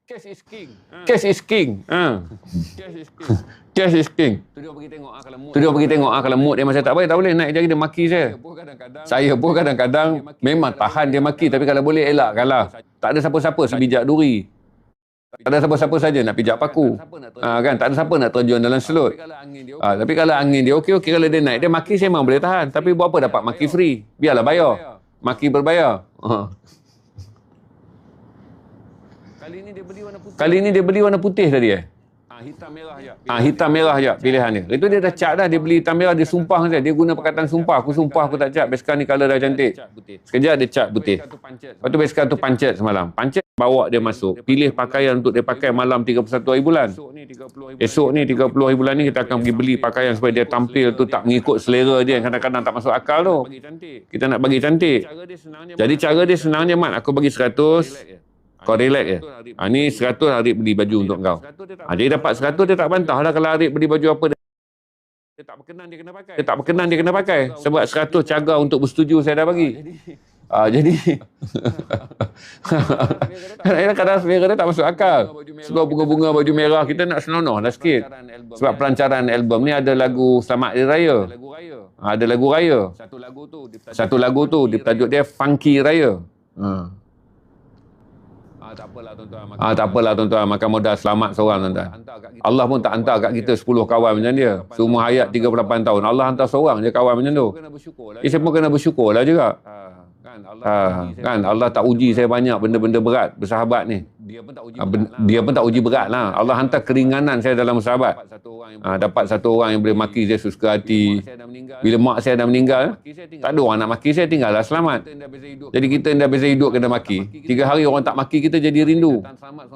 Cash is king. Cash is king. Cash is king. Cash is king. Tu dia pergi tengok kalau mood dia macam tak boleh naik jari dia maki saya. Saya pun kadang-kadang memang tahan dia maki, tapi kalau boleh elakkanlah. Tak ada siapa-siapa sebijak duri. Tak ada siapa-siapa saja nak pijak paku. Kan, tak ada siapa nak terjun dalam selut. Tapi kalau angin dia okey, kalau dia naik, dia maki saya memang boleh tahan. Tapi buat apa dapat maki free? Biarlah bayar. Maki berbayar. Kali ini dia beli warna putih tadi hitam merah je. Hitam merah je pilihan dia. Itu dia dah cat dah, dia beli hitam merah, dia sumpah saja. Dia guna perkataan sumpah. Aku sumpah aku tak cat. Beska ni colour dah cantik. Sekejap dia cat putih. Lepas tu Beska tu pancet semalam. Pancet bawa dia masuk. Pilih pakaian untuk dia pakai malam 31 hari bulan. Esok ni 30 hari bulan ni kita akan pergi beli pakaian supaya dia tampil tu tak mengikut selera dia. Kadang-kadang tak masuk akal tu. Kita nak bagi cantik. Jadi cara dia senangnya, Mat, aku bagi 100. Kau relax je. Ni 100 Arif beli baju untuk kau. Jadi dapat 100 dia tak bantah lah kalau Arif beli baju apa dia tak berkenan dia kena pakai. Sebab 100 cagar untuk bersetuju saya dah bagi. Jadi kadang-kadang selera dia tak masuk akal. Sebab bunga-bunga baju merah kita nak senonoh dah sikit. Sebab pelancaran album ni ada lagu Selamat Hari Raya. Ada lagu raya. Satu lagu tu tajuk dia Funky Raya. Tak apalah tuan-tuan, makan modal selamat seorang tuan-tuan. Allah pun tak hantar kat kita 10 kawan macam dia. Seumur hayat 38 tahun. Allah hantar seorang je kawan macam tu. Saya pun kena bersyukur lah juga. Kan Allah tak uji saya banyak benda-benda berat bersahabat ni. Dia pun tak uji berat lah. Allah hantar keringanan saya dalam bersahabat. Dapat satu orang yang boleh maki saya suka hati. Bila mak saya dah meninggal, tak ada orang nak maki saya, tinggallah selamat. Jadi kita dah biasa hidup kena maki. 3 hari orang tak maki kita jadi rindu.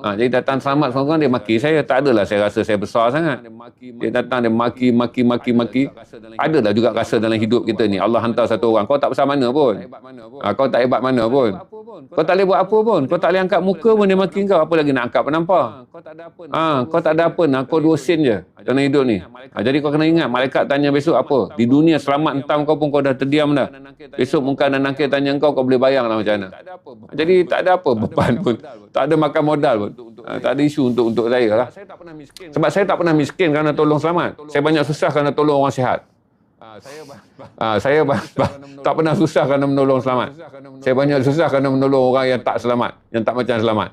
Jadi datang selamat seorang dia maki saya. Tak adalah saya rasa saya besar sangat. Dia datang dia maki. Adalah juga rasa dalam hidup kita ni. Allah hantar satu orang. Kau tak besar mana pun. Kau tak hebat mana pun. Kau tak boleh buat apa pun. Kau tak boleh angkat muka pun dia maki kau. Apa lagi nak angkat penampar? Kau tak ada apa nak. Kau 2 sen je dalam hidup ni. Jadi kau kena ingat, malaikat tanya besok apa? Di dunia selamat entam kau pun kau dah terdiam dah. Besok muka dan nangkil tanya kau boleh bayang lah macam mana. Jadi tak ada apa beban pun. Tak ada makan modal pun. Tak ada isu untuk saya lah. Sebab saya tak pernah miskin kerana tolong selamat. Saya banyak susah kerana tolong orang sihat. Saya tak pernah susah kerana menolong selamat. Saya banyak susah kerana menolong orang yang tak selamat, yang tak macam selamat.